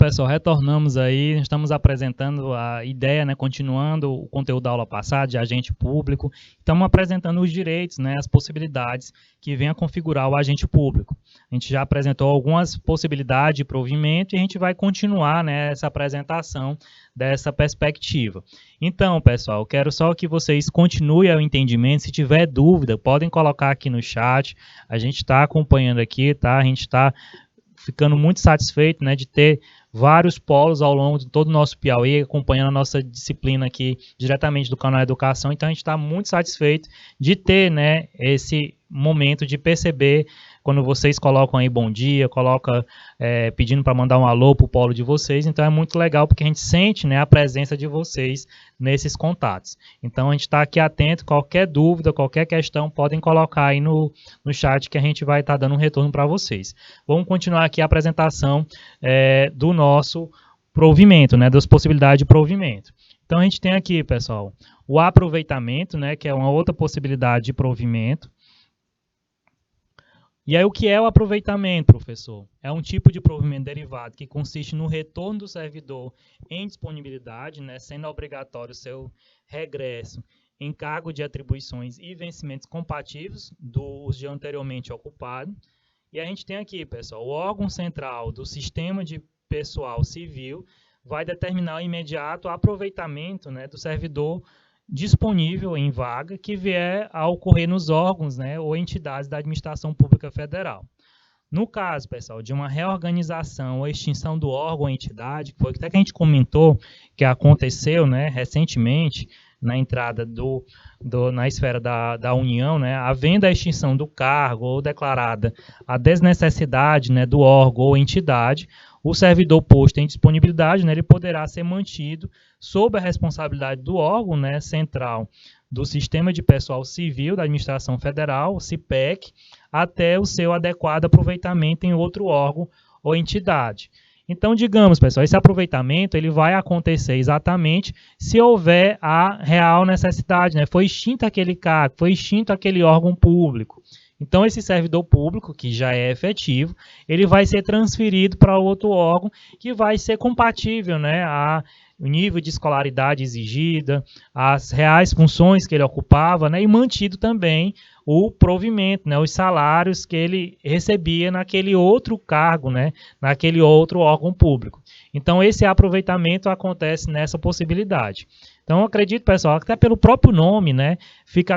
pessoal, retornamos aí, estamos apresentando a ideia, né, continuando o conteúdo da aula passada, de agente público. Estamos apresentando os direitos, né, as possibilidades que vêm a configurar o agente público. A gente já apresentou algumas possibilidades de provimento e a gente vai continuar, né, essa apresentação dessa perspectiva. Então, pessoal, quero só que vocês continuem o entendimento. Se tiver dúvida, podem colocar aqui no chat. A gente está acompanhando aqui, tá? A gente está ficando muito satisfeito, né, de ter vários polos ao longo de todo o nosso Piauí, acompanhando a nossa disciplina aqui diretamente do canal Educação. Então a gente está muito satisfeito de ter, né, esse momento de perceber quando vocês colocam aí bom dia, coloca pedindo para mandar um alô para o polo de vocês. Então é muito legal porque a gente sente, né, a presença de vocês nesses contatos. Então a gente está aqui atento, qualquer dúvida, qualquer questão, podem colocar aí no chat que a gente vai estar dando um retorno para vocês. Vamos continuar aqui a apresentação do nosso provimento, né, das possibilidades de provimento. Então a gente tem aqui, pessoal, o aproveitamento, né, que é uma outra possibilidade de provimento. E aí o que é o aproveitamento, professor? É um tipo de provimento derivado que consiste no retorno do servidor em disponibilidade, né, sendo obrigatório o seu regresso em cargo de atribuições e vencimentos compatíveis dos de anteriormente ocupado. E a gente tem aqui, pessoal, o órgão central do sistema de pessoal civil vai determinar o imediato aproveitamento, né, do servidor disponível em vaga que vier a ocorrer nos órgãos, né, ou entidades da administração pública federal. No caso, pessoal, de uma reorganização ou extinção do órgão ou entidade, que foi até que a gente comentou que aconteceu, né, recentemente, na entrada na esfera da União, né, havendo a extinção do cargo ou declarada a desnecessidade, né, do órgão ou entidade, o servidor posto em disponibilidade, né, ele poderá ser mantido sob a responsabilidade do órgão, né, central do Sistema de Pessoal Civil da Administração Federal, o CIPEC, até o seu adequado aproveitamento em outro órgão ou entidade. Então, digamos, pessoal, esse aproveitamento ele vai acontecer exatamente se houver a real necessidade, né? Foi extinto aquele cargo, foi extinto aquele órgão público. Então, esse servidor público, que já é efetivo, ele vai ser transferido para outro órgão que vai ser compatível, né, o nível de escolaridade exigida, as reais funções que ele ocupava, né, e mantido também o provimento, né, os salários que ele recebia naquele outro cargo, né, naquele outro órgão público. Então, esse aproveitamento acontece nessa possibilidade. Então, eu acredito, pessoal, até pelo próprio nome, né,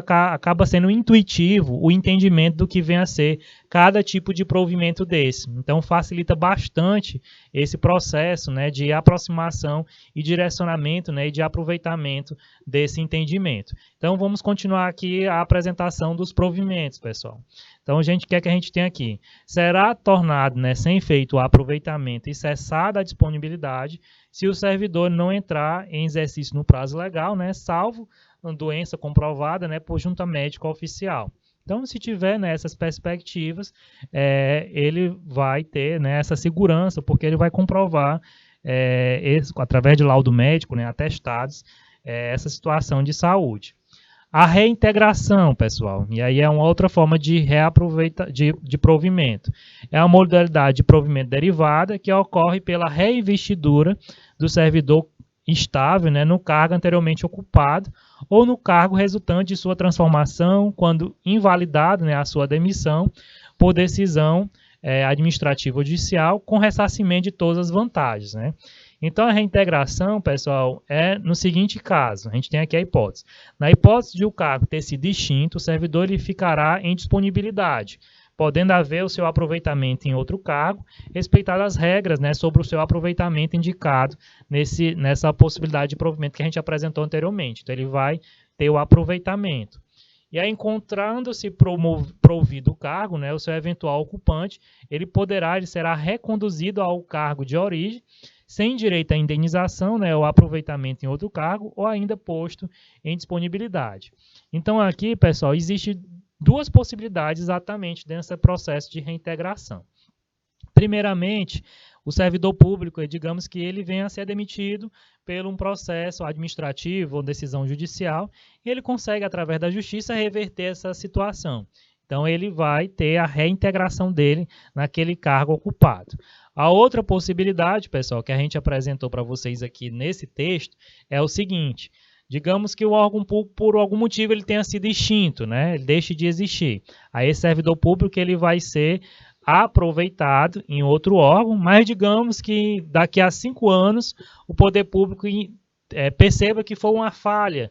acaba sendo intuitivo o entendimento do que vem a ser cada tipo de provimento desse. Então, facilita bastante esse processo, né, de aproximação e direcionamento, né, e de aproveitamento desse entendimento. Então, vamos continuar aqui a apresentação dos provimentos, pessoal. Então, o que é que a gente tem aqui? Será tornado, né, sem efeito o aproveitamento e cessada a disponibilidade se o servidor não entrar em exercício no prazo legal, né, salvo uma doença comprovada, né, por junta médica oficial. Então, se tiver, né, essas perspectivas, ele vai ter, né, essa segurança, porque ele vai comprovar, através de laudo médico, né, atestados, essa situação de saúde. A reintegração, pessoal, e aí é uma outra forma de provimento. É uma modalidade de provimento derivada que ocorre pela reinvestidura do servidor estável, né, no cargo anteriormente ocupado ou no cargo resultante de sua transformação quando invalidado, né, a sua demissão por decisão administrativa ou judicial com ressarcimento de todas as vantagens, né? Então, a reintegração, pessoal, é no seguinte caso. A gente tem aqui a hipótese. Na hipótese de o cargo ter sido extinto, o servidor ele ficará em disponibilidade, podendo haver o seu aproveitamento em outro cargo, respeitadas as regras, né, sobre o seu aproveitamento indicado nessa possibilidade de provimento que a gente apresentou anteriormente. Então, ele vai ter o aproveitamento. E aí, encontrando-se provido o cargo, né, o seu eventual ocupante, ele será reconduzido ao cargo de origem, sem direito à indenização, né, ou aproveitamento em outro cargo, ou ainda posto em disponibilidade. Então, aqui, pessoal, existe duas possibilidades exatamente desse processo de reintegração. Primeiramente, o servidor público, digamos que ele venha a ser demitido por um processo administrativo ou decisão judicial, e ele consegue, através da justiça, reverter essa situação. Então, ele vai ter a reintegração dele naquele cargo ocupado. A outra possibilidade, pessoal, que a gente apresentou para vocês aqui nesse texto é o seguinte: digamos que o órgão público, por algum motivo, ele tenha sido extinto, né? Ele deixe de existir. Aí esse servidor público ele vai ser aproveitado em outro órgão, mas digamos que daqui a 5 anos o poder público perceba que foi uma falha,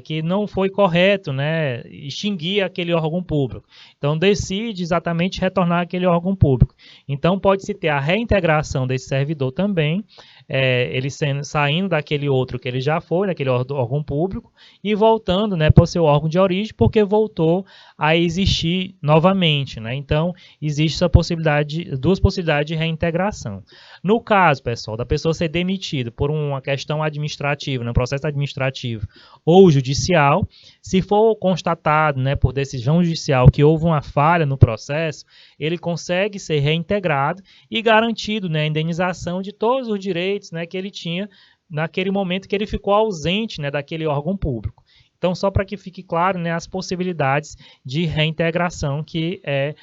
que não foi correto, né, extinguir aquele órgão público. Então, decide exatamente retornar aquele órgão público. Então, pode-se ter a reintegração desse servidor também, ele saindo daquele outro que ele já foi, daquele órgão público, e voltando, né, para o seu órgão de origem, porque voltou a existir novamente, né? Então, existe essa possibilidade, duas possibilidades de reintegração. No caso, pessoal, da pessoa ser demitida por uma questão administrativa, no processo administrativo ou judicial, se for constatado, né, por decisão judicial que houve uma falha no processo, ele consegue ser reintegrado e garantido, né, a indenização de todos os direitos, né, que ele tinha naquele momento que ele ficou ausente, né, daquele órgão público. Então, só para que fique claro, né, as possibilidades de reintegração, que é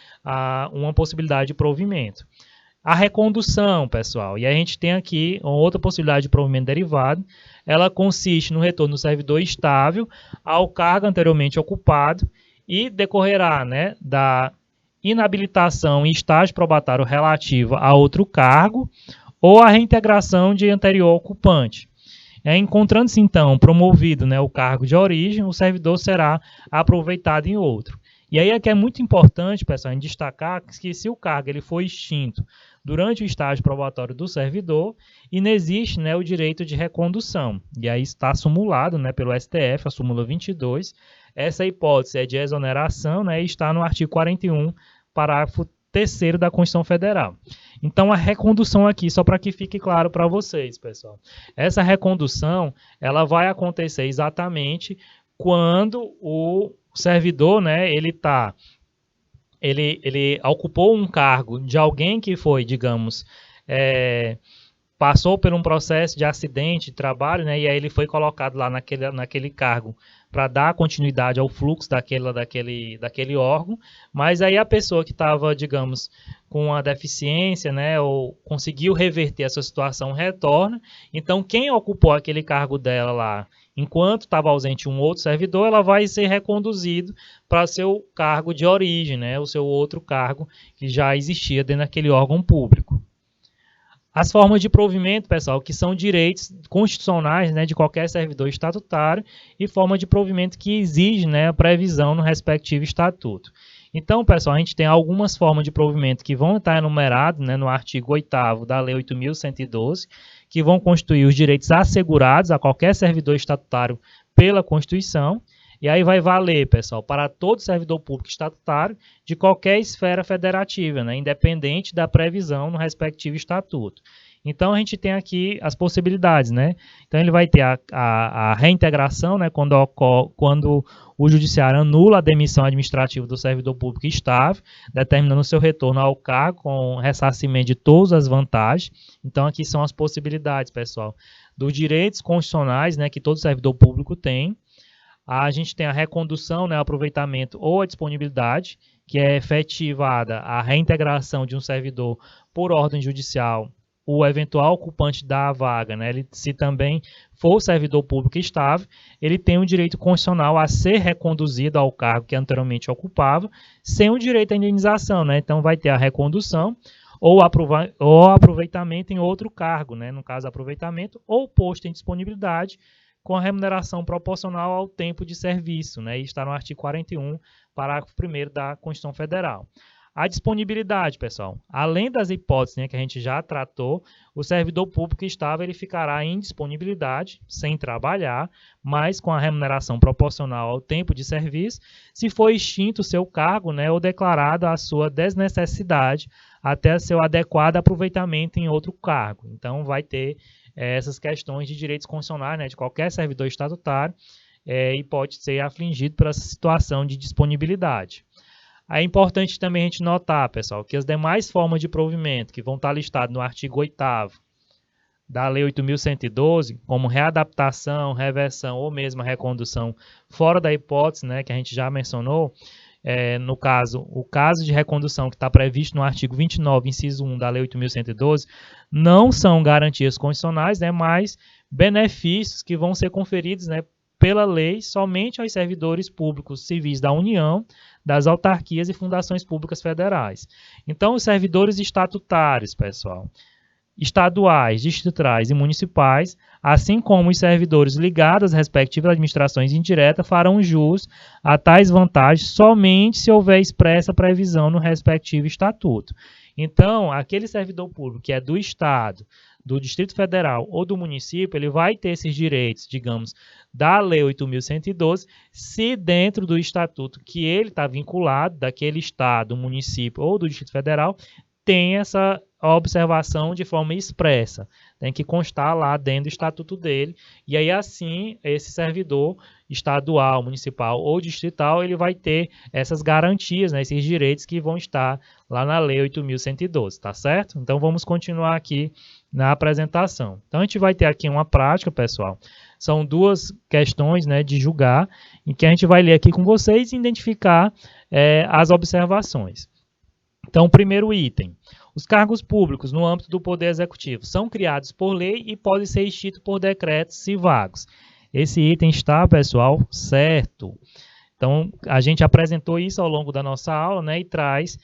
uma possibilidade de provimento. A recondução, pessoal, e a gente tem aqui uma outra possibilidade de provimento derivado, ela consiste no retorno do servidor estável ao cargo anteriormente ocupado e decorrerá, né, da inabilitação em estágio probatório relativo a outro cargo ou a reintegração de anterior ocupante. Encontrando-se, então, promovido, né, o cargo de origem, o servidor será aproveitado em outro. E aí é que é muito importante, pessoal, em destacar que se o cargo ele foi extinto durante o estágio probatório do servidor, inexiste, né, o direito de recondução. E aí está sumulado, né, pelo STF, a súmula 22. Essa hipótese é de exoneração, né, e está no artigo 41, parágrafo 3º da Constituição Federal. Então, a recondução aqui, só para que fique claro para vocês, pessoal. Essa recondução, ela vai acontecer exatamente quando o servidor, né, ele ocupou um cargo de alguém que foi, digamos, passou por um processo de acidente de trabalho, né, e aí ele foi colocado lá naquele cargo para dar continuidade ao fluxo daquele órgão, mas aí a pessoa que estava, digamos, com uma deficiência, né, ou conseguiu reverter essa situação, retorna. Então, quem ocupou aquele cargo dela lá, enquanto estava ausente um outro servidor, ela vai ser reconduzido para seu cargo de origem, né, o seu outro cargo que já existia dentro daquele órgão público. As formas de provimento, pessoal, que são direitos constitucionais, né, de qualquer servidor estatutário e forma de provimento que exige, né, a previsão no respectivo estatuto. Então, pessoal, a gente tem algumas formas de provimento que vão estar enumeradas, né, no artigo 8º da Lei 8.112, que vão constituir os direitos assegurados a qualquer servidor estatutário pela Constituição. E aí vai valer, pessoal, para todo servidor público estatutário de qualquer esfera federativa, né, independente da previsão no respectivo estatuto. Então, a gente tem aqui as possibilidades, né? Então, ele vai ter a reintegração, né, quando o judiciário anula a demissão administrativa do servidor público estável, determinando seu retorno ao cargo com ressarcimento de todas as vantagens. Então, aqui são as possibilidades, pessoal, dos direitos constitucionais, né, que todo servidor público tem. A gente tem a recondução, né, aproveitamento ou a disponibilidade, que é efetivada a reintegração de um servidor por ordem judicial, o eventual ocupante da vaga, né, se também for servidor público estável, ele tem o direito constitucional a ser reconduzido ao cargo que anteriormente ocupava, sem o direito à indenização, né? Então vai ter a recondução ou aproveitamento em outro cargo, né? No caso, aproveitamento ou posto em disponibilidade, com a remuneração proporcional ao tempo de serviço, né? E está no artigo 41, parágrafo 1º da Constituição Federal. A disponibilidade, pessoal, além das hipóteses, né, que a gente já tratou, o servidor público estável ele ficará em disponibilidade, sem trabalhar, mas com a remuneração proporcional ao tempo de serviço, se for extinto o seu cargo, né, ou declarado a sua desnecessidade até seu adequado aproveitamento em outro cargo. Então, vai ter essas questões de direitos constitucionais, né, de qualquer servidor estatutário, e pode ser afligido por essa situação de disponibilidade. É importante também a gente notar, pessoal, que as demais formas de provimento que vão estar listadas no artigo 8º da Lei 8.112, como readaptação, reversão ou mesmo recondução fora da hipótese, né, que a gente já mencionou, no caso, o caso de recondução que está previsto no artigo 29, inciso 1 da Lei 8.112, não são garantias constitucionais, né, mas benefícios que vão ser conferidos, né, pela lei somente aos servidores públicos civis da União, das autarquias e fundações públicas federais. Então, os servidores estatutários, pessoal, estaduais, distritais e municipais, assim como os servidores ligados às respectivas administrações indiretas, farão jus a tais vantagens somente se houver expressa previsão no respectivo estatuto. Então, aquele servidor público que é do Estado, do Distrito Federal ou do município, ele vai ter esses direitos, digamos, da Lei 8.112, se dentro do estatuto que ele está vinculado, daquele Estado, município ou do Distrito Federal, tem essa observação de forma expressa. Tem que constar lá dentro do estatuto dele, e aí assim, esse servidor estadual, municipal ou distrital, ele vai ter essas garantias, né, esses direitos que vão estar lá na Lei 8.112, tá certo? Então, vamos continuar aqui na apresentação. Então, a gente vai ter aqui uma prática, pessoal. São duas questões, né, de julgar, em que a gente vai ler aqui com vocês e identificar as observações. Então, primeiro item. Os cargos públicos no âmbito do Poder Executivo são criados por lei e podem ser extintos por decretos se vagos. Esse item está, pessoal, certo. Então, a gente apresentou isso ao longo da nossa aula, né, e traz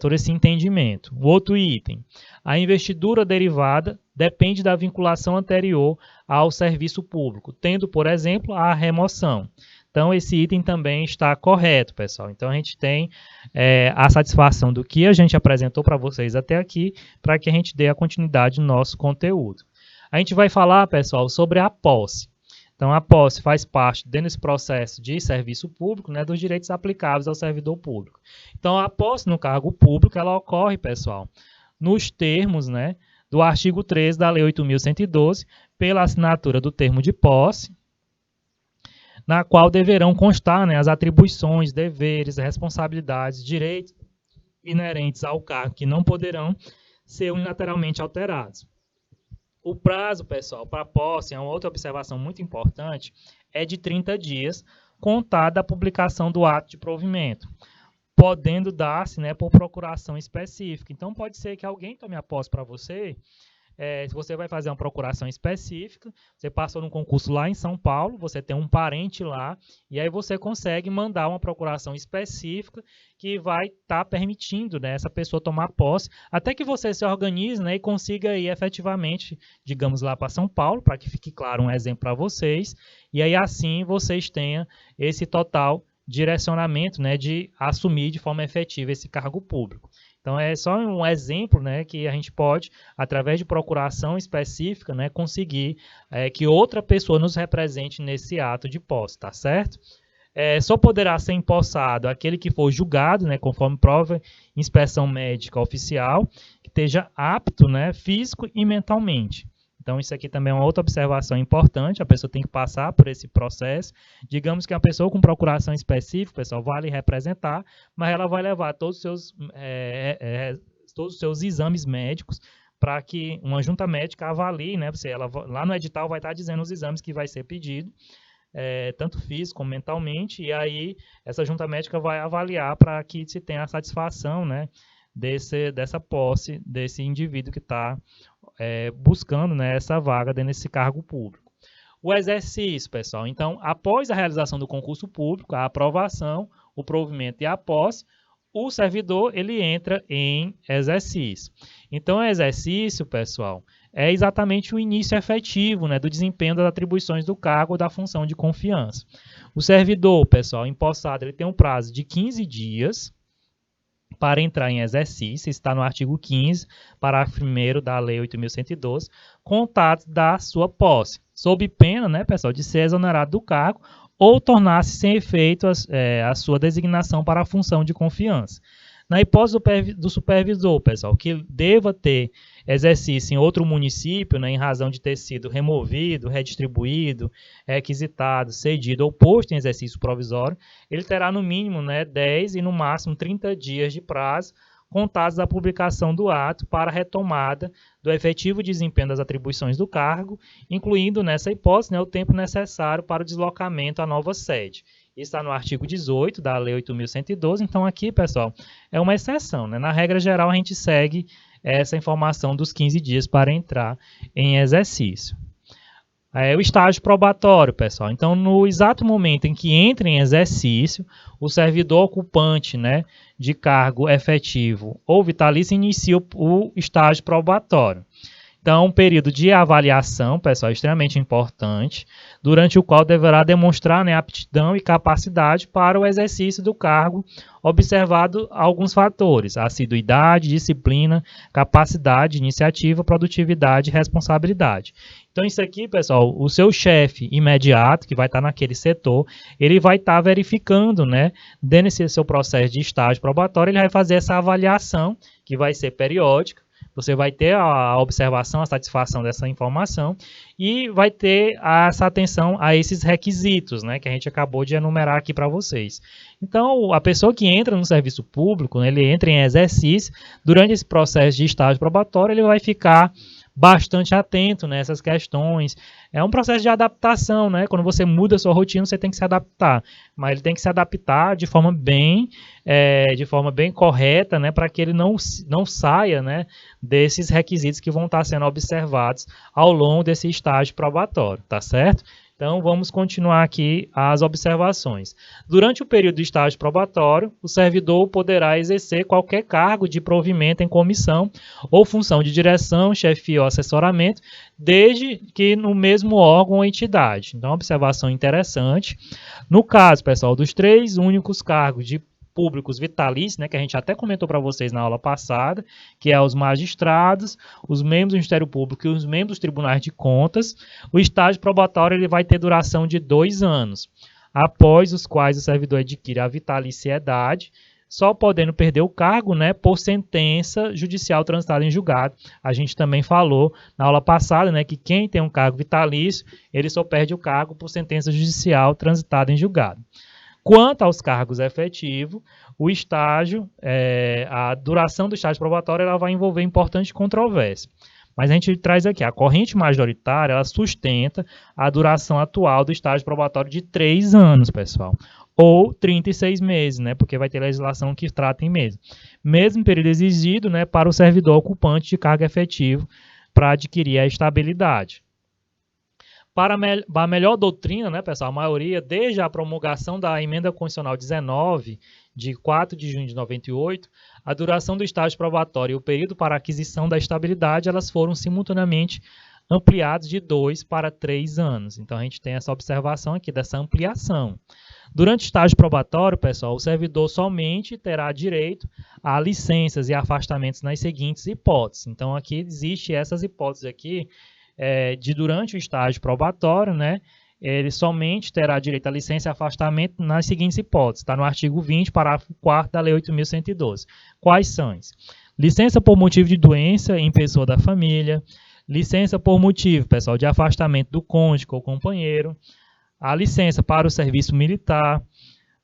todo esse entendimento. O outro item. A investidura derivada depende da vinculação anterior ao serviço público, tendo, por exemplo, a remoção. Então, esse item também está correto, pessoal. Então, a gente tem a satisfação do que a gente apresentou para vocês até aqui, para que a gente dê a continuidade no nosso conteúdo. A gente vai falar, pessoal, sobre a posse. Então, a posse faz parte desse processo de serviço público, né, dos direitos aplicáveis ao servidor público. Então, a posse no cargo público, ela ocorre, pessoal, nos termos, né, do artigo 13 da Lei 8.112, pela assinatura do termo de posse, na qual deverão constar, né, as atribuições, deveres, responsabilidades, direitos inerentes ao cargo que não poderão ser unilateralmente alterados. O prazo, pessoal, para a posse, é uma outra observação muito importante, é de 30 dias, contado da publicação do ato de provimento, podendo dar-se, né, por procuração específica. Então, pode ser que alguém tome a posse para você. Se você vai fazer uma procuração específica, você passou num concurso lá em São Paulo, você tem um parente lá, e aí você consegue mandar uma procuração específica que vai estar permitindo, né, essa pessoa tomar posse, até que você se organize, né, e consiga ir efetivamente, digamos, lá para São Paulo, para que fique claro um exemplo para vocês, e aí assim vocês tenham esse total direcionamento, né, de assumir de forma efetiva esse cargo público. Então, é só um exemplo, né, que a gente pode, através de procuração específica, né, conseguir que outra pessoa nos represente nesse ato de posse, tá certo? Só poderá ser empossado aquele que for julgado, né, conforme prova inspeção médica oficial, que esteja apto, né, físico e mentalmente. Então, isso aqui também é uma outra observação importante, a pessoa tem que passar por esse processo. Digamos que uma pessoa com procuração específica, pessoal, vai lhe representar, mas ela vai levar todos os seus exames médicos para que uma junta médica avalie, né? Lá no edital vai estar dizendo os exames que vai ser pedido, tanto físico como mentalmente, e aí essa junta médica vai avaliar para que se tenha a satisfação, né, dessa posse desse indivíduo que está buscando, né, essa vaga dentro desse cargo público. O exercício, pessoal. Então, após a realização do concurso público, a aprovação, o provimento e a posse, o servidor ele entra em exercício. Então, o exercício, pessoal, é exatamente o início efetivo, né, do desempenho das atribuições do cargo ou da função de confiança. O servidor, pessoal, empossado, ele tem um prazo de 15 dias para entrar em exercício, está no artigo 15, parágrafo 1º da Lei 8.112, contato da sua posse, sob pena, né, pessoal, de ser exonerado do cargo ou tornar-se sem efeito a sua designação para a função de confiança. Na hipótese do supervisor, pessoal, que deva ter exercício em outro município, né, em razão de ter sido removido, redistribuído, requisitado, cedido ou posto em exercício provisório, ele terá no mínimo, né, 10 e no máximo 30 dias de prazo contados da publicação do ato para a retomada do efetivo desempenho das atribuições do cargo, incluindo nessa hipótese, né, o tempo necessário para o deslocamento à nova sede. Isso está no artigo 18 da Lei 8.112. Então, aqui, pessoal, é uma exceção, né? Na regra geral, a gente segue essa informação dos 15 dias para entrar em exercício. O estágio probatório, pessoal. Então, no exato momento em que entra em exercício, o servidor ocupante, né, de cargo efetivo ou vitalício inicia o estágio probatório. Então, um período de avaliação, pessoal, extremamente importante, durante o qual deverá demonstrar, né, aptidão e capacidade para o exercício do cargo, observado alguns fatores: assiduidade, disciplina, capacidade, iniciativa, produtividade e responsabilidade. Então, isso aqui, pessoal, o seu chefe imediato, que vai estar naquele setor, ele vai estar verificando, né, dentro desse seu processo de estágio probatório, ele vai fazer essa avaliação, que vai ser periódica. Você vai ter a observação, a satisfação dessa informação e vai ter essa atenção a esses requisitos, né, que a gente acabou de enumerar aqui para vocês. Então, a pessoa que entra no serviço público, né, ele entra em exercício, durante esse processo de estágio probatório, ele vai ficar bastante atento nessas questões. É um processo de adaptação, né? Quando você muda a sua rotina, você tem que se adaptar. Mas ele tem que se adaptar de forma bem correta, né? Para que ele não saia, né, desses requisitos que vão estar sendo observados ao longo desse estágio probatório, tá certo? Então, vamos continuar aqui as observações. Durante o período de estágio probatório, o servidor poderá exercer qualquer cargo de provimento em comissão ou função de direção, chefia ou assessoramento, desde que no mesmo órgão ou entidade. Então, observação interessante. No caso, pessoal, dos 3 únicos cargos de públicos vitalícios, né, que a gente até comentou para vocês na aula passada, que é os magistrados, os membros do Ministério Público e os membros dos tribunais de contas, o estágio probatório ele vai ter duração de 2 anos, após os quais o servidor adquire a vitaliciedade, só podendo perder o cargo, né, por sentença judicial transitada em julgado. A gente também falou na aula passada, né, que quem tem um cargo vitalício, ele só perde o cargo por sentença judicial transitada em julgado. Quanto aos cargos efetivos, o estágio, a duração do estágio probatório ela vai envolver importante controvérsia. Mas a gente traz aqui, a corrente majoritária, ela sustenta a duração atual do estágio probatório de 3 anos, pessoal. Ou 36 meses, né? Porque vai ter legislação que trata em meses. Mesmo período exigido, né, para o servidor ocupante de cargo efetivo para adquirir a estabilidade. Para a melhor doutrina, né, pessoal, a maioria, desde a promulgação da Emenda Constitucional 19, de 4 de junho de 98, a duração do estágio probatório e o período para a aquisição da estabilidade, elas foram simultaneamente ampliados de 2 para 3 anos. Então, a gente tem essa observação aqui dessa ampliação. Durante o estágio probatório, pessoal, o servidor somente terá direito a licenças e afastamentos nas seguintes hipóteses. Então, aqui existe essas hipóteses aqui, durante o estágio probatório, né, ele somente terá direito a licença e afastamento nas seguintes hipóteses. Está no artigo 20, parágrafo 4º da Lei 8.112. Quais são? Licença por motivo de doença em pessoa da família, licença por motivo, pessoal, de afastamento do cônjuge ou companheiro, a licença para o serviço militar,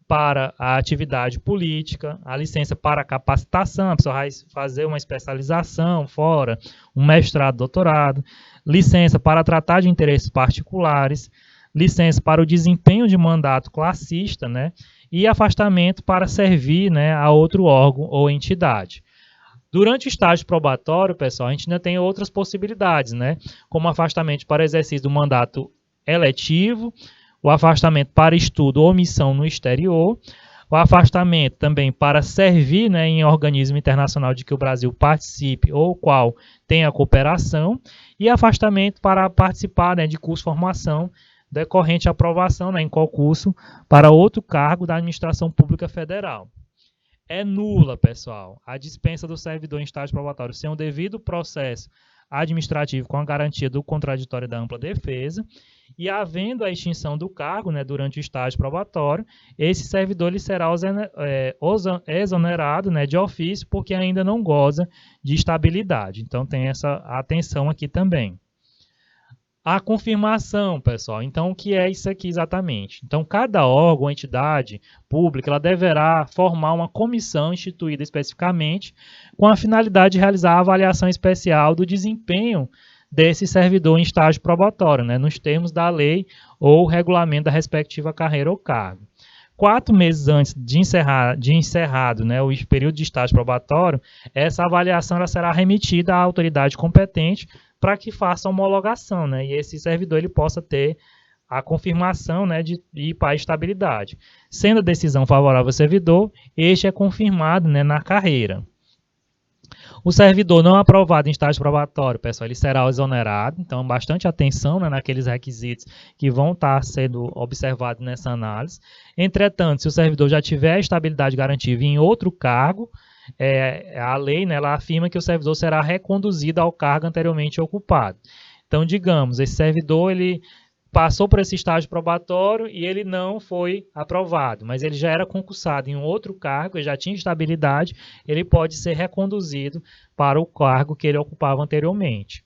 para a atividade política, a licença para a capacitação, a pessoa vai fazer uma especialização fora, um mestrado, doutorado, licença para tratar de interesses particulares, licença para o desempenho de mandato classista, né, e afastamento para servir, né, a outro órgão ou entidade. Durante o estágio probatório, pessoal, a gente ainda tem outras possibilidades, né, como afastamento para exercício do mandato eletivo, o afastamento para estudo ou missão no exterior, o afastamento também para servir, né, em organismo internacional de que o Brasil participe ou qual tenha cooperação, e afastamento para participar, né, de curso de formação decorrente à aprovação, né, em concurso para outro cargo da administração pública federal. É nula, pessoal, a dispensa do servidor em estágio probatório sem o devido processo administrativo com a garantia do contraditório da ampla defesa, e havendo a extinção do cargo, né, durante o estágio probatório, esse servidor ele será exonerado, né, de ofício, porque ainda não goza de estabilidade. Então, tem essa atenção aqui também. A confirmação, pessoal. Então, o que é isso aqui exatamente? Então, cada órgão ou entidade pública ela deverá formar uma comissão instituída especificamente com a finalidade de realizar a avaliação especial do desempenho desse servidor em estágio probatório, né, nos termos da lei ou regulamento da respectiva carreira ou cargo. 4 meses antes de encerrado, né, o período de estágio probatório, essa avaliação ela será remetida à autoridade competente para que faça a homologação, né, e esse servidor ele possa ter a confirmação, né, de ir para a estabilidade. Sendo a decisão favorável ao servidor, este é confirmado, né, na carreira. O servidor não aprovado em estágio probatório, pessoal, ele será exonerado, então bastante atenção, né, naqueles requisitos que vão estar sendo observados nessa análise. Entretanto, se o servidor já tiver a estabilidade garantida em outro cargo, a lei, né, ela afirma que o servidor será reconduzido ao cargo anteriormente ocupado. Então, digamos, esse servidor ele passou por esse estágio probatório e ele não foi aprovado, mas ele já era concursado em um outro cargo, ele já tinha estabilidade, ele pode ser reconduzido para o cargo que ele ocupava anteriormente.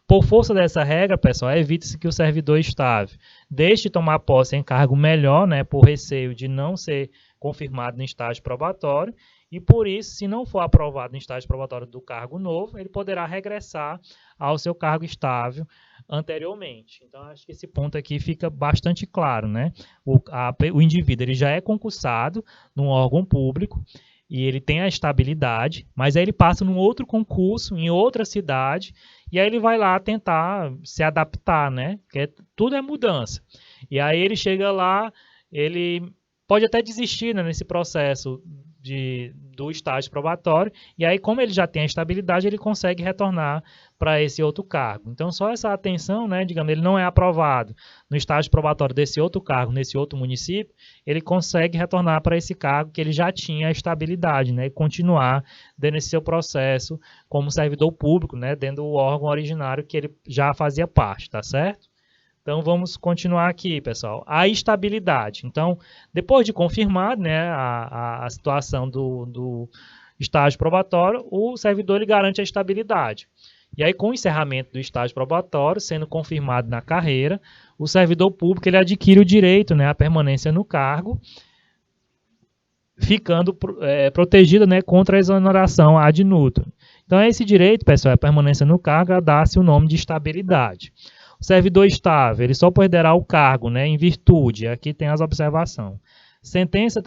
Por força dessa regra, pessoal, evita-se que o servidor estável deixe de tomar posse em cargo melhor, né, por receio de não ser confirmado no estágio probatório, e por isso, se não for aprovado no estágio probatório do cargo novo, ele poderá regressar ao seu cargo estável anteriormente. Então, acho que esse ponto aqui fica bastante claro, né? O indivíduo ele já é concursado num órgão público e ele tem a estabilidade, mas aí ele passa num outro concurso, em outra cidade, e aí ele vai lá tentar se adaptar, né? Porque tudo é mudança. E aí ele chega lá, ele pode até desistir, né, nesse processo do estágio probatório, e aí como ele já tem a estabilidade, ele consegue retornar para esse outro cargo. Então só essa atenção, né, digamos, ele não é aprovado no estágio probatório desse outro cargo, nesse outro município, ele consegue retornar para esse cargo que ele já tinha a estabilidade, né, e continuar dentro desse seu processo como servidor público, né, dentro do órgão originário que ele já fazia parte, tá certo? Então, vamos continuar aqui, pessoal. A estabilidade. Então, depois de confirmado, né, a situação do estágio probatório, o servidor ele garante a estabilidade. E aí, com o encerramento do estágio probatório, sendo confirmado na carreira, o servidor público ele adquire o direito, né, à permanência no cargo, ficando protegido, né, contra a exoneração ad nutum. Então, esse direito, pessoal, a permanência no cargo, dá-se o nome de estabilidade. O servidor estável, ele só perderá o cargo, né, em virtude, aqui tem as observações, sentença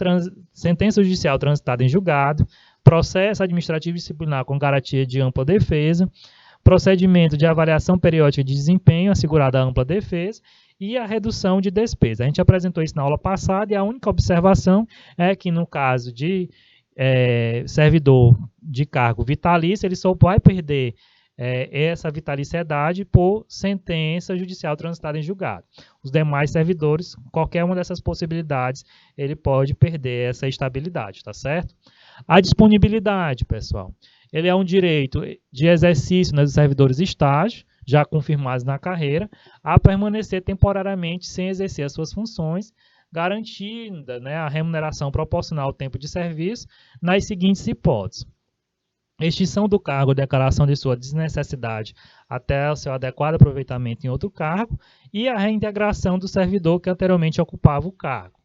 judicial transitada em julgado, processo administrativo disciplinar com garantia de ampla defesa, procedimento de avaliação periódica de desempenho assegurada a ampla defesa e a redução de despesa. A gente apresentou isso na aula passada e a única observação é que no caso de servidor de cargo vitalício, ele só vai perder essa vitaliciedade por sentença judicial transitada em julgado. Os demais servidores, qualquer uma dessas possibilidades, ele pode perder essa estabilidade, tá certo? A disponibilidade, pessoal, ele é um direito de exercício dos servidores estágio, já confirmados na carreira, a permanecer temporariamente sem exercer as suas funções, garantida, né, a remuneração proporcional ao tempo de serviço, nas seguintes hipóteses: extinção do cargo ou declaração de sua desnecessidade até o seu adequado aproveitamento em outro cargo e a reintegração do servidor que anteriormente ocupava o cargo.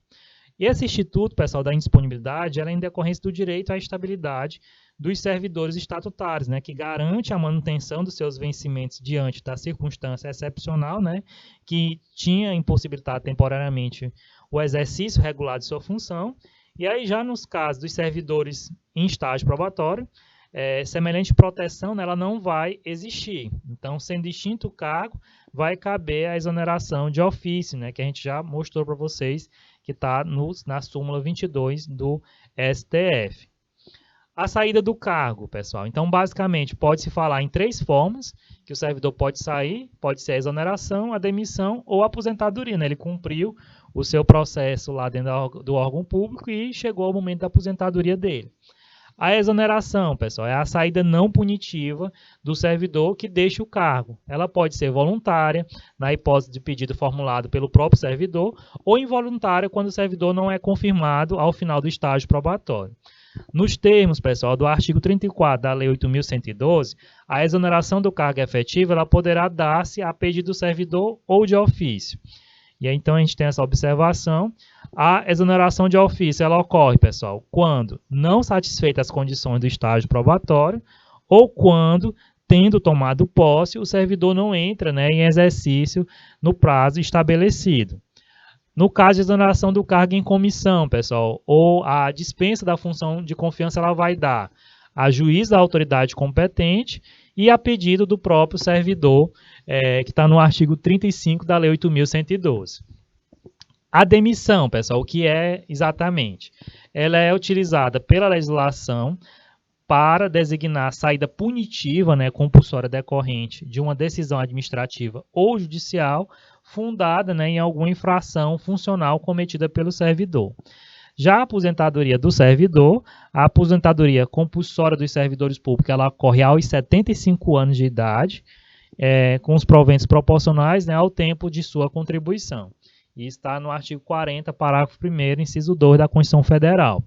E esse instituto, pessoal, da indisponibilidade, ela é em decorrência do direito à estabilidade dos servidores estatutários, né, que garante a manutenção dos seus vencimentos diante da circunstância excepcional, né, que tinha impossibilitado temporariamente o exercício regular de sua função. E aí, já nos casos dos servidores em estágio probatório, semelhante proteção, né, ela não vai existir. Então, sendo extinto o cargo, vai caber a exoneração de ofício, né, que a gente já mostrou para vocês, que está na súmula 22 do STF. A saída do cargo, pessoal. Então, basicamente, pode-se falar em 3 formas que o servidor pode sair: pode ser a exoneração, a demissão ou a aposentadoria, né? Ele cumpriu o seu processo lá dentro do órgão público e chegou ao momento da aposentadoria dele. A exoneração, pessoal, é a saída não punitiva do servidor que deixa o cargo. Ela pode ser voluntária, na hipótese de pedido formulado pelo próprio servidor, ou involuntária, quando o servidor não é confirmado ao final do estágio probatório. Nos termos, pessoal, do artigo 34 da Lei 8.112, a exoneração do cargo efetivo ela poderá dar-se a pedido do servidor ou de ofício. E aí, então, a gente tem essa observação. A exoneração de ofício ela ocorre, pessoal, quando não satisfeitas as condições do estágio probatório ou quando, tendo tomado posse, o servidor não entra, né, em exercício no prazo estabelecido. No caso de exoneração do cargo em comissão, pessoal, ou a dispensa da função de confiança, ela vai dar a juiz da autoridade competente e a pedido do próprio servidor, que está no artigo 35 da Lei 8.112. A demissão, pessoal, o que é exatamente? Ela é utilizada pela legislação para designar a saída punitiva, compulsória decorrente de uma decisão administrativa ou judicial fundada, em alguma infração funcional cometida pelo servidor. Já a aposentadoria do servidor, a aposentadoria compulsória dos servidores públicos, ela ocorre aos 75 anos de idade, com os proventos proporcionais, ao tempo de sua contribuição. E está no artigo 40, parágrafo 1º, inciso 2 da Constituição Federal.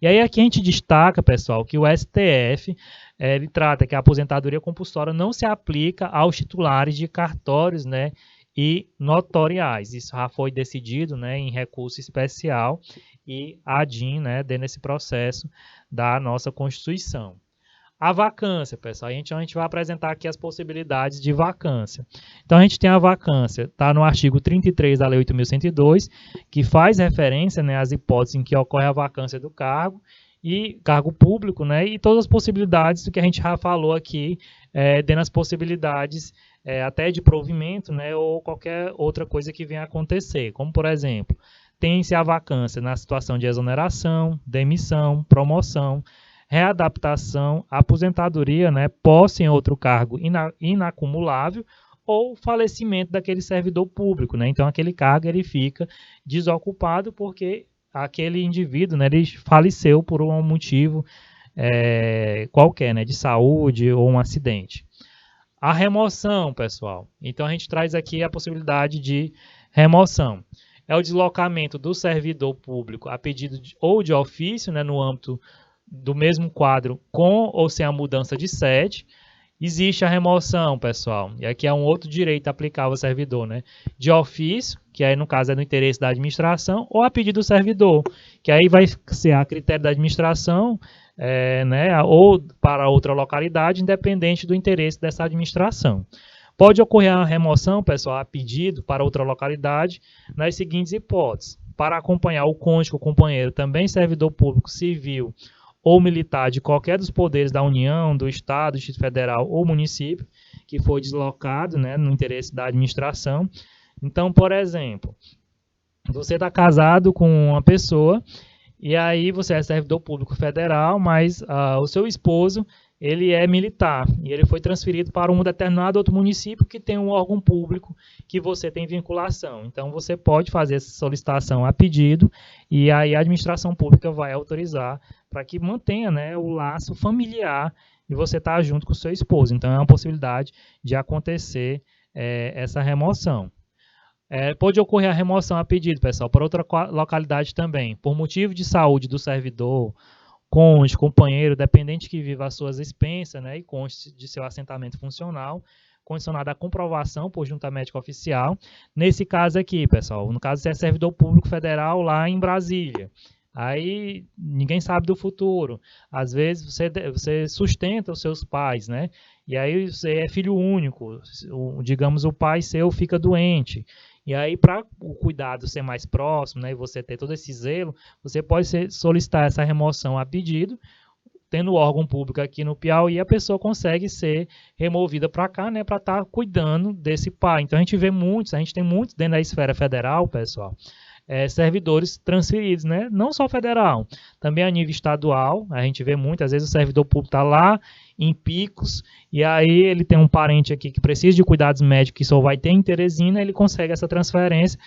E aí aqui a gente destaca, pessoal, que o STF ele trata que a aposentadoria compulsória não se aplica aos titulares de cartórios, e notoriais. Isso já foi decidido, em recurso especial e a ADIM, dentro desse processo da nossa Constituição. A vacância, pessoal, a gente vai apresentar aqui as possibilidades de vacância. Então, a gente tem a vacância, está no artigo 33 da Lei 8.102, que faz referência, às hipóteses em que ocorre a vacância do cargo, e cargo público, e todas as possibilidades do que a gente já falou aqui, dentro das possibilidades até de provimento, ou qualquer outra coisa que venha a acontecer, como, por exemplo, tem-se a vacância na situação de exoneração, demissão, promoção, readaptação, aposentadoria, posse em outro cargo inacumulável ou falecimento daquele servidor público. Então, aquele cargo ele fica desocupado porque aquele indivíduo ele faleceu por um motivo qualquer, de saúde ou um acidente. A remoção, pessoal. Então, a gente traz aqui a possibilidade de remoção. É o deslocamento do servidor público a pedido ou de ofício, no âmbito do mesmo quadro, com ou sem a mudança de sede. Existe a remoção, pessoal, e aqui é um outro direito aplicável ao servidor, de ofício, que aí no caso é no interesse da administração, ou a pedido do servidor, que aí vai ser a critério da administração, ou para outra localidade, independente do interesse dessa administração. Pode ocorrer a remoção, pessoal, a pedido para outra localidade, nas seguintes hipóteses: para acompanhar o cônjuge, o companheiro, também servidor público civil ou militar de qualquer dos poderes da União, do Estado, do Distrito Federal ou município, que foi deslocado, no interesse da administração. Então, por exemplo, você está casado com uma pessoa e aí você é servidor público federal, mas o seu esposo ele é militar e ele foi transferido para um determinado outro município que tem um órgão público que você tem vinculação. Então, você pode fazer essa solicitação a pedido e aí a administração pública vai autorizar para que mantenha o laço familiar e você estar junto com o seu esposo. Então, é uma possibilidade de acontecer essa remoção. Pode ocorrer a remoção a pedido, pessoal, para outra localidade também, por motivo de saúde do servidor, cônjuge, companheiro, dependente que viva às suas expensas, e conste de seu assentamento funcional, condicionado à comprovação por junta médica oficial. Nesse caso aqui, pessoal, no caso você é servidor público federal lá em Brasília. Aí ninguém sabe do futuro. Às vezes você sustenta os seus pais, E aí você é filho único, digamos, o pai seu fica doente. E aí, para o cuidado ser mais próximo, e você ter todo esse zelo, você pode solicitar essa remoção a pedido, tendo o órgão público aqui no Piauí, a pessoa consegue ser removida para cá, para estar cuidando desse pai. Então, a gente tem muitos dentro da esfera federal, pessoal, servidores transferidos, não só federal, também a nível estadual. A gente vê muito, às vezes o servidor público está lá em Picos, e aí ele tem um parente aqui que precisa de cuidados médicos que só vai ter em Teresina, ele consegue essa transferência,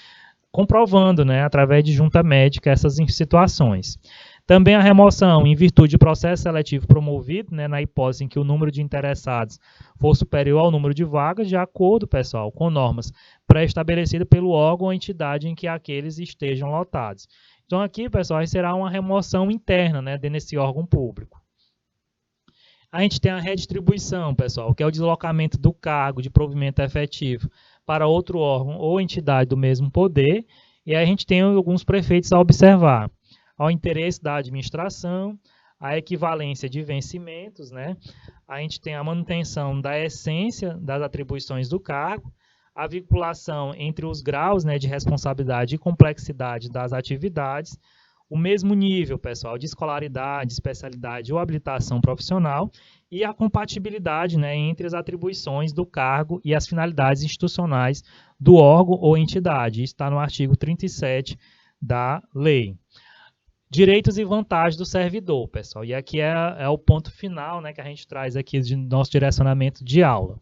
comprovando, através de junta médica, essas situações. Também a remoção em virtude de processo seletivo promovido, na hipótese em que o número de interessados for superior ao número de vagas, de acordo, pessoal, com normas pré-estabelecidas pelo órgão ou entidade em que aqueles estejam lotados. Então aqui, pessoal, será uma remoção interna, dentro desse órgão público. A gente tem a redistribuição, pessoal, que é o deslocamento do cargo de provimento efetivo para outro órgão ou entidade do mesmo poder, e aí a gente tem alguns preceitos a observar. Ao interesse da administração, a equivalência de vencimentos, A gente tem a manutenção da essência das atribuições do cargo, a vinculação entre os graus, né, de responsabilidade e complexidade das atividades, o mesmo nível, pessoal, de escolaridade, especialidade ou habilitação profissional e a compatibilidade, né, entre as atribuições do cargo e as finalidades institucionais do órgão ou entidade. Isso está no artigo 37 da lei. Direitos e vantagens do servidor, pessoal. E aqui é o ponto final, né, que a gente traz aqui de nosso direcionamento de aula.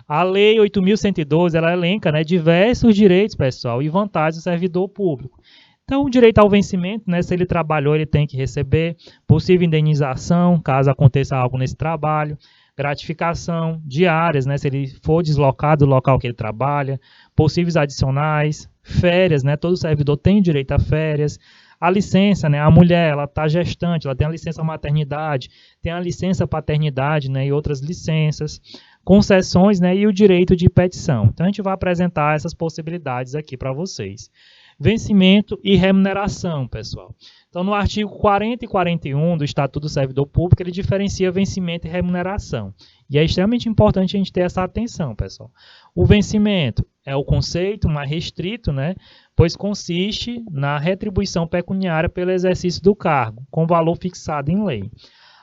A Lei 8.112, ela elenca, né, diversos direitos, pessoal, e vantagens do servidor público. Então, o direito ao vencimento, né, se ele trabalhou, ele tem que receber, possível indenização, caso aconteça algo nesse trabalho, gratificação, diárias, né, se ele for deslocado do local que ele trabalha, possíveis adicionais, férias, né, todo servidor tem direito a férias, a licença, né, a mulher, ela está gestante, ela tem a licença maternidade, tem a licença paternidade, né, e outras licenças, concessões, né, e o direito de petição. Então, a gente vai apresentar essas possibilidades aqui para vocês. Vencimento e remuneração, pessoal. Então, no artigo 40 e 41 do Estatuto do Servidor Público, ele diferencia vencimento e remuneração. E é extremamente importante a gente ter essa atenção, pessoal. O vencimento é o conceito mais restrito, né, pois consiste na retribuição pecuniária pelo exercício do cargo, com valor fixado em lei.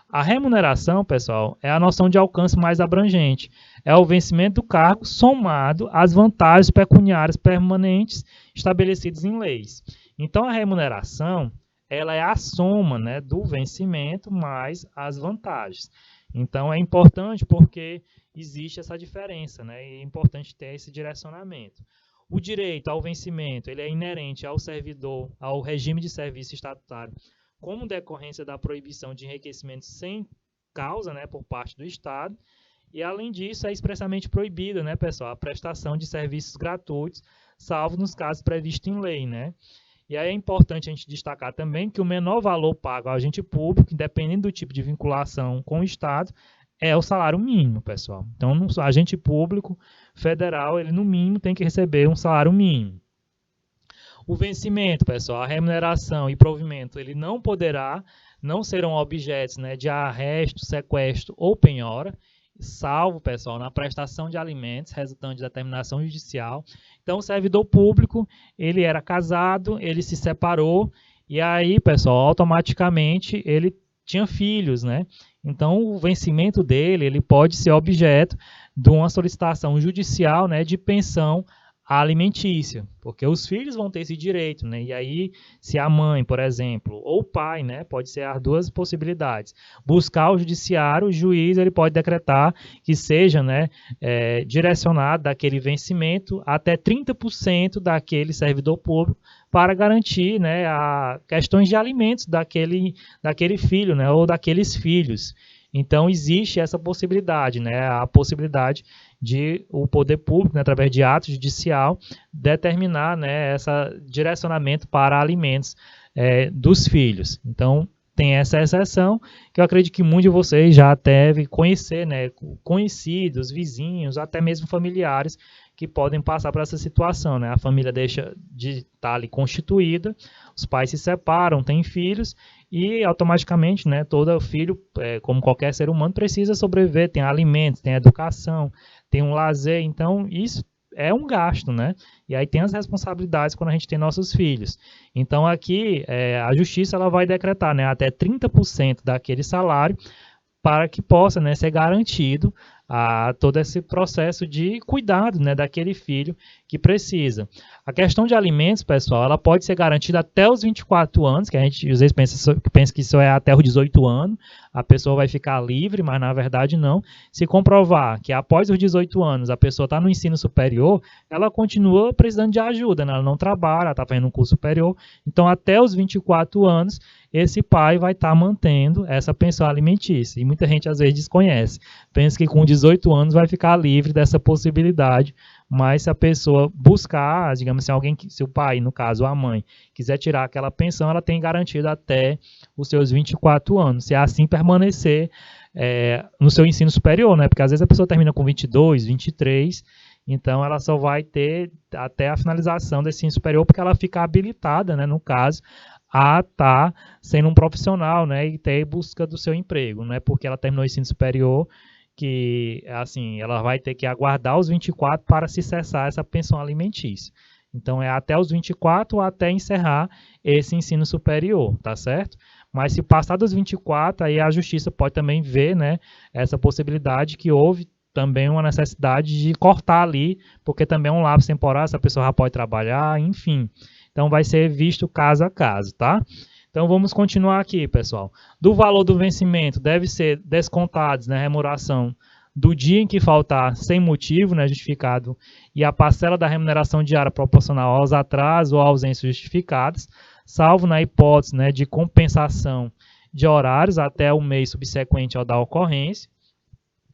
A remuneração, pessoal, é a noção de alcance mais abrangente. É o vencimento do cargo somado às vantagens pecuniárias permanentes estabelecidas em leis. Então, a remuneração, ela é a soma, né, do vencimento mais as vantagens. Então, é importante porque existe essa diferença, né, e é importante ter esse direcionamento. O direito ao vencimento, ele é inerente ao servidor, ao regime de serviço estatutário, como decorrência da proibição de enriquecimento sem causa, né, por parte do Estado. E, além disso, é expressamente proibida, né, pessoal, a prestação de serviços gratuitos, salvo nos casos previstos em lei, né? E aí é importante a gente destacar também que o menor valor pago ao agente público, independente do tipo de vinculação com o Estado, é o salário mínimo, pessoal. Então, o agente público federal, ele no mínimo tem que receber um salário mínimo. O vencimento, pessoal, a remuneração e provimento, ele não serão objetos, né, de arresto, sequestro ou penhora, salvo, pessoal, na prestação de alimentos resultante de determinação judicial. Então, o servidor público, ele era casado, ele se separou, e aí, pessoal, automaticamente ele tinha filhos, né? Então, o vencimento dele, ele pode ser objeto de uma solicitação judicial, né, de pensão alimentícia, porque os filhos vão ter esse direito, né? E aí, se a mãe, por exemplo, ou o pai, né, pode ser as duas possibilidades, buscar o judiciário, o juiz ele pode decretar que seja, né, direcionado daquele vencimento até 30% daquele servidor público para garantir, né, a questões de alimentos daquele filho, né, ou daqueles filhos. Então, existe essa possibilidade, né, a possibilidade de o poder público, né, através de ato judicial, determinar, né, esse direcionamento para alimentos dos filhos. Então, tem essa exceção, que eu acredito que muitos de vocês já devem conhecer, né, conhecidos, vizinhos, até mesmo familiares, que podem passar por essa situação, né? A família deixa de estar ali constituída, os pais se separam, têm filhos, e automaticamente, né, todo filho, como qualquer ser humano, precisa sobreviver, tem alimentos, tem educação, tem um lazer, então isso é um gasto, né? E aí tem as responsabilidades quando a gente tem nossos filhos. Então aqui a justiça ela vai decretar, né, até 30% daquele salário para que possa, né, ser garantido todo esse processo de cuidado, né, daquele filho que precisa. A questão de alimentos, pessoal, ela pode ser garantida até os 24 anos, que a gente às vezes pensa que isso é até os 18 anos, a pessoa vai ficar livre, mas na verdade não. Se comprovar que após os 18 anos a pessoa está no ensino superior, ela continua precisando de ajuda, né? Ela não trabalha, ela está fazendo um curso superior, então até os 24 anos esse pai vai estar mantendo essa pensão alimentícia. E muita gente às vezes desconhece, pensa que com 18 anos vai ficar livre dessa possibilidade, mas se a pessoa buscar, digamos assim, se o pai, no caso a mãe, quiser tirar aquela pensão, ela tem garantido até os seus 24 anos, se assim permanecer no seu ensino superior, né? Porque às vezes a pessoa termina com 22, 23, então ela só vai ter até a finalização desse ensino superior, porque ela fica habilitada, né, no caso, a estar sendo um profissional, né, e ter busca do seu emprego, né, porque ela terminou o ensino superior que assim, ela vai ter que aguardar os 24 para se cessar essa pensão alimentícia. Então, é até os 24 ou até encerrar esse ensino superior, tá certo? Mas se passar dos 24, aí a justiça pode também ver, né, essa possibilidade que houve também uma necessidade de cortar ali, porque também é um lapso temporal, essa pessoa já pode trabalhar, enfim. Então, vai ser visto caso a caso, tá? Então, vamos continuar aqui, pessoal. Do valor do vencimento, deve ser descontados, né, remuneração do dia em que faltar sem motivo, né, justificado, e a parcela da remuneração diária proporcional aos atrasos ou ausências justificadas, salvo na hipótese, né, de compensação de horários até o mês subsequente ao da ocorrência,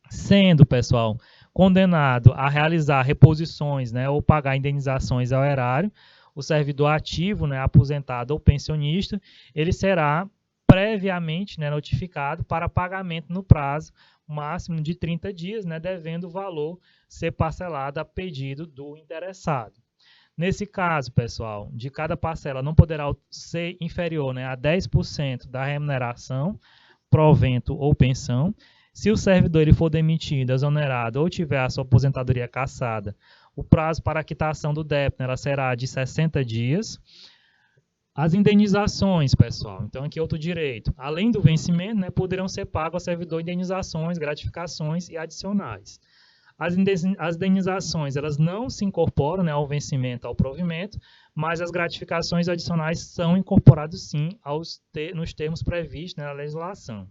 sendo, pessoal, condenado a realizar reposições, né, ou pagar indenizações ao erário, o servidor ativo, né, aposentado ou pensionista, ele será previamente, né, notificado para pagamento no prazo máximo de 30 dias, né, devendo o valor ser parcelado a pedido do interessado. Nesse caso, pessoal, de cada parcela não poderá ser inferior, né, a 10% da remuneração, provento ou pensão. Se o servidor ele for demitido, exonerado ou tiver a sua aposentadoria cassada, o prazo para a quitação do débito, né, ela será de 60 dias. As indenizações, pessoal, então aqui é outro direito. Além do vencimento, né, poderão ser pagos ao servidor indenizações, gratificações e adicionais. As indenizações, elas não se incorporam, né, ao vencimento, ao provimento, mas as gratificações adicionais são incorporadas sim nos termos previstos, né, na legislação.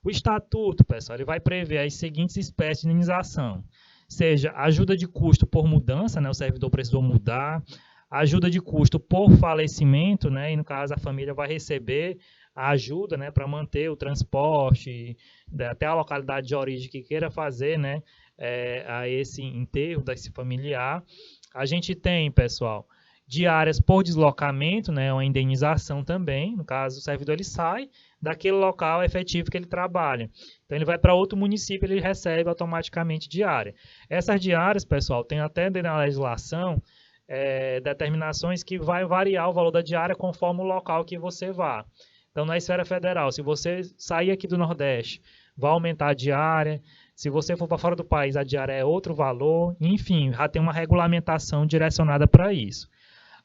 O estatuto, pessoal, ele vai prever as seguintes espécies de indenização, seja ajuda de custo por mudança, né, o servidor precisou mudar, ajuda de custo por falecimento, né, e no caso a família vai receber a ajuda, né, para manter o transporte, até a localidade de origem que queira fazer, né, a esse enterro desse familiar. A gente tem, pessoal, diárias por deslocamento, né, uma indenização também, no caso o servidor ele sai daquele local efetivo que ele trabalha. Então ele vai para outro município, ele recebe automaticamente diária. Essas diárias, pessoal, tem até dentro da legislação determinações que vai variar o valor da diária conforme o local que você vá. Então, na esfera federal, se você sair aqui do Nordeste, vai aumentar a diária. Se você for para fora do país, a diária é outro valor. Enfim, já tem uma regulamentação direcionada para isso.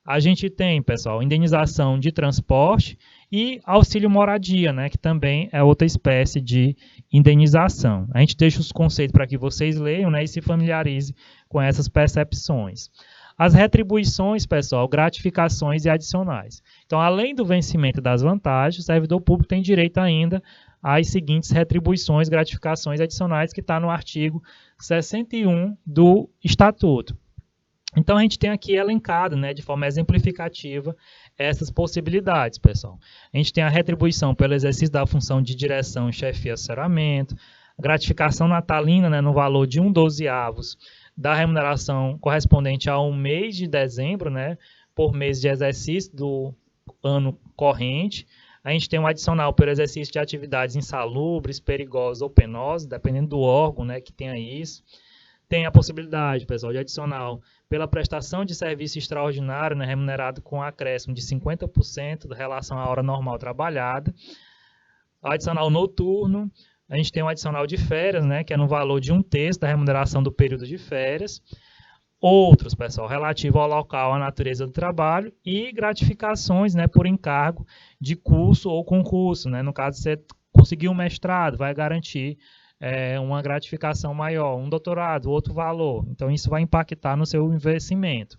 A gente tem, pessoal, indenização de transporte e auxílio moradia, né, que também é outra espécie de indenização. A gente deixa os conceitos para que vocês leiam, né, e se familiarizem com essas percepções. As retribuições, pessoal, gratificações e adicionais. Então, além do vencimento das vantagens, o servidor público tem direito ainda às seguintes retribuições, gratificações e adicionais, que está no artigo 61 do Estatuto. Então, a gente tem aqui elencado, né, de forma exemplificativa, essas possibilidades, pessoal. A gente tem a retribuição pelo exercício da função de direção, chefia e assessoramento, gratificação natalina, né, no valor de 1/12 da remuneração correspondente a um mês de dezembro, né, por mês de exercício do ano corrente. A gente tem um adicional pelo exercício de atividades insalubres, perigosas ou penosas, dependendo do órgão, né, que tenha isso. Tem a possibilidade, pessoal, de adicional pela prestação de serviço extraordinário, né, remunerado com acréscimo de 50% da relação à hora normal trabalhada. Adicional noturno. A gente tem um adicional de férias, né, que é no valor de 1/3 da remuneração do período de férias. Outros, pessoal, relativo ao local, à natureza do trabalho e gratificações, né, por encargo de curso ou concurso, né. No caso, você conseguiu um mestrado, vai garantir uma gratificação maior, um doutorado, outro valor. Então, isso vai impactar no seu investimento.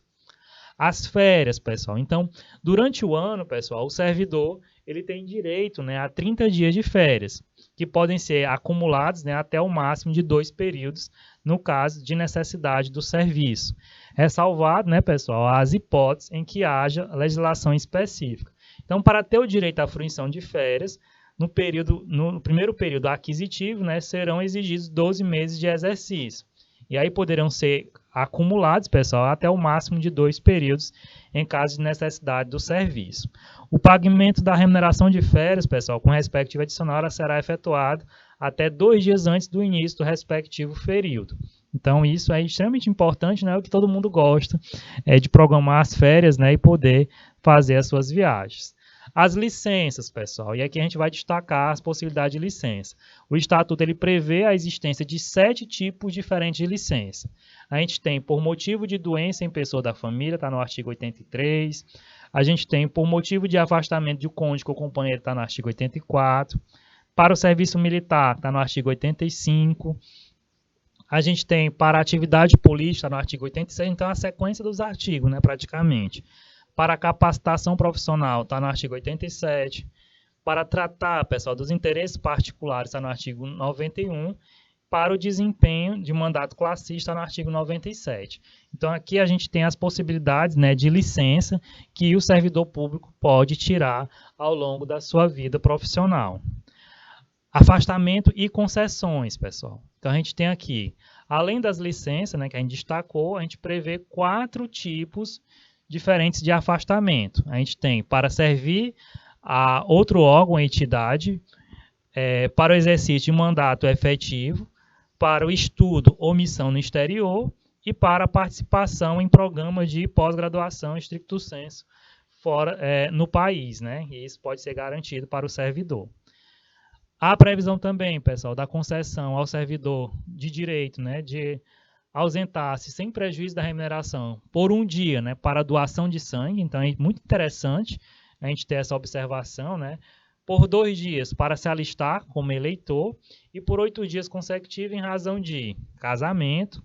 As férias, pessoal. Então, durante o ano, pessoal, o servidor ele tem direito, né, a 30 dias de férias, que podem ser acumulados, né, até o máximo de 2 períodos, no caso de necessidade do serviço. Ressalvado, né, pessoal, as hipóteses em que haja legislação específica. Então, para ter o direito à fruição de férias, no primeiro período aquisitivo, né, serão exigidos 12 meses de exercício. E aí poderão ser acumulados, pessoal, até o máximo de 2 períodos em caso de necessidade do serviço. O pagamento da remuneração de férias, pessoal, com respectiva adicional, será efetuado até 2 dias antes do início do respectivo período. Então, isso é extremamente importante, né, o que todo mundo gosta, de programar as férias, né, e poder fazer as suas viagens. As licenças, pessoal, e aqui a gente vai destacar as possibilidades de licença. O Estatuto ele prevê a existência de 7 tipos diferentes de licença. A gente tem por motivo de doença em pessoa da família, está no artigo 83. A gente tem por motivo de afastamento de cônjuge ou companheiro, está no artigo 84. Para o serviço militar, está no artigo 85. A gente tem para atividade política, no artigo 86, então a sequência dos artigos, né, praticamente. Para capacitação profissional, está no artigo 87. Para tratar, pessoal, dos interesses particulares, está no artigo 91. Para o desempenho de mandato classista, no artigo 97. Então, aqui a gente tem as possibilidades, né, de licença que o servidor público pode tirar ao longo da sua vida profissional. Afastamento e concessões, pessoal. Então, a gente tem aqui, além das licenças, né, que a gente destacou, a gente prevê 4 tipos diferentes de afastamento. A gente tem para servir a outro órgão ou entidade, para o exercício de mandato efetivo, para o estudo ou missão no exterior e para a participação em programas de pós-graduação stricto sensu fora, no país, né? E isso pode ser garantido para o servidor. Há previsão também, pessoal, da concessão ao servidor de direito, né, de ausentar-se sem prejuízo da remuneração por um dia, né, para doação de sangue. Então é muito interessante a gente ter essa observação, né, por 2 dias para se alistar como eleitor e por 8 dias consecutivos em razão de casamento,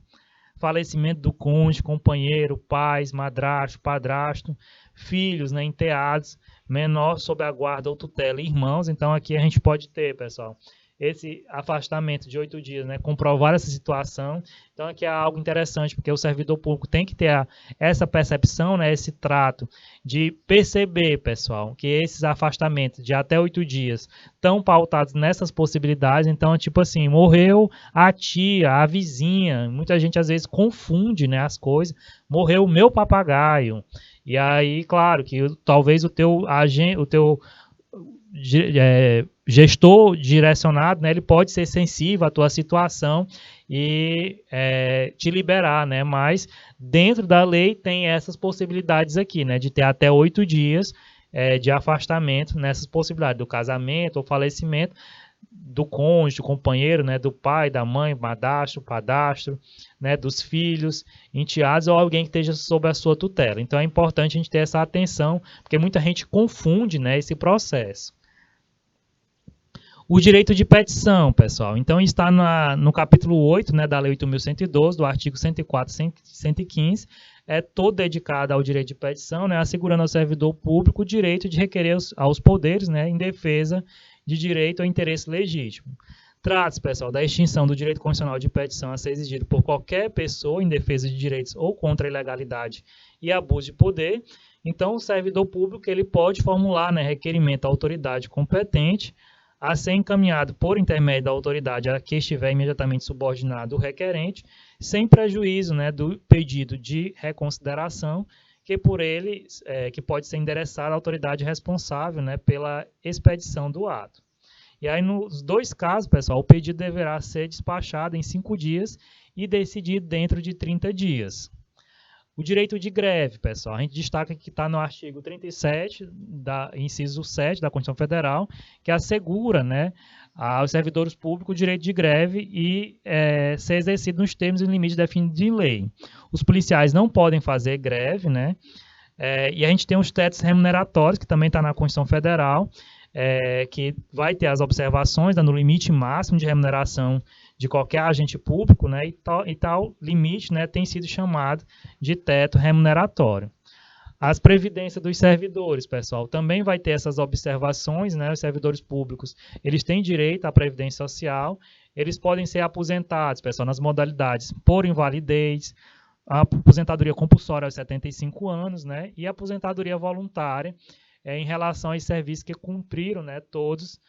falecimento do cônjuge, companheiro, pais, madrasto, padrasto, filhos, né, enteados, menor sob a guarda ou tutela e irmãos. Então aqui a gente pode ter, pessoal, esse afastamento de 8 dias, né, comprovar essa situação. Então aqui é algo interessante, porque o servidor público tem que ter essa percepção, né, esse trato de perceber, pessoal, que esses afastamentos de até 8 dias estão pautados nessas possibilidades. Então, tipo assim, morreu a tia, a vizinha, muita gente às vezes confunde, né, as coisas, morreu o meu papagaio. E aí, claro, que talvez o teu gestor direcionado, né, ele pode ser sensível à tua situação e te liberar, né, mas dentro da lei tem essas possibilidades aqui, né, de ter até 8 dias de afastamento nessas possibilidades, do casamento ou falecimento do cônjuge, do companheiro, né, do pai, da mãe, madrasto, padastro, né, dos filhos, enteados ou alguém que esteja sob a sua tutela. Então é importante a gente ter essa atenção, porque muita gente confunde, né, esse processo. O direito de petição, pessoal. Então está no capítulo 8, né, da Lei 8.112, do artigo 104 e 115, é todo dedicado ao direito de petição, né, assegurando ao servidor público o direito de requerer aos poderes, né, em defesa de direito ou interesse legítimo. Trata-se, pessoal, da extinção do direito constitucional de petição a ser exigido por qualquer pessoa em defesa de direitos ou contra a ilegalidade e abuso de poder. Então, o servidor público ele pode formular, né, requerimento à autoridade competente a ser encaminhado por intermédio da autoridade a que estiver imediatamente subordinado o requerente, sem prejuízo, né, do pedido de reconsideração que por ele que pode ser endereçado à autoridade responsável, né, pela expedição do ato. E aí, nos 2 casos, pessoal, o pedido deverá ser despachado em 5 dias e decidido dentro de 30 dias. O direito de greve, pessoal, a gente destaca que está no artigo 37, inciso 7 da Constituição Federal, que assegura, né, aos servidores públicos o direito de greve e ser exercido nos termos e limites definidos em lei. Os policiais não podem fazer greve, né, e a gente tem os tetos remuneratórios, que também está na Constituição Federal, que vai ter as observações, dando o limite máximo de remuneração de qualquer agente público, né, e tal limite, né, tem sido chamado de teto remuneratório. As previdências dos servidores, pessoal, também vai ter essas observações, né, os servidores públicos, eles têm direito à previdência social, eles podem ser aposentados, pessoal, nas modalidades por invalidez, a aposentadoria compulsória aos 75 anos, né, e a aposentadoria voluntária, em relação aos serviços que cumpriram, né, todos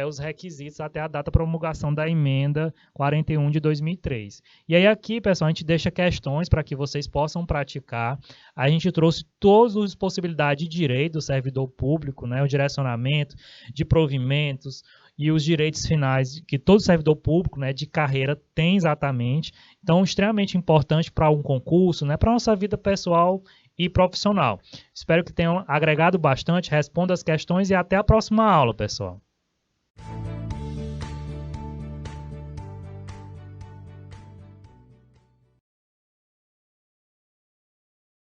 os requisitos até a data de promulgação da emenda 41 de 2003. E aí aqui, pessoal, a gente deixa questões para que vocês possam praticar. A gente trouxe todas as possibilidades de direito do servidor público, né, o direcionamento de provimentos e os direitos finais que todo servidor público, né, de carreira tem exatamente. Então, extremamente importante para um concurso, né, para a nossa vida pessoal e profissional. Espero que tenham agregado bastante, responda as questões e até a próxima aula, pessoal.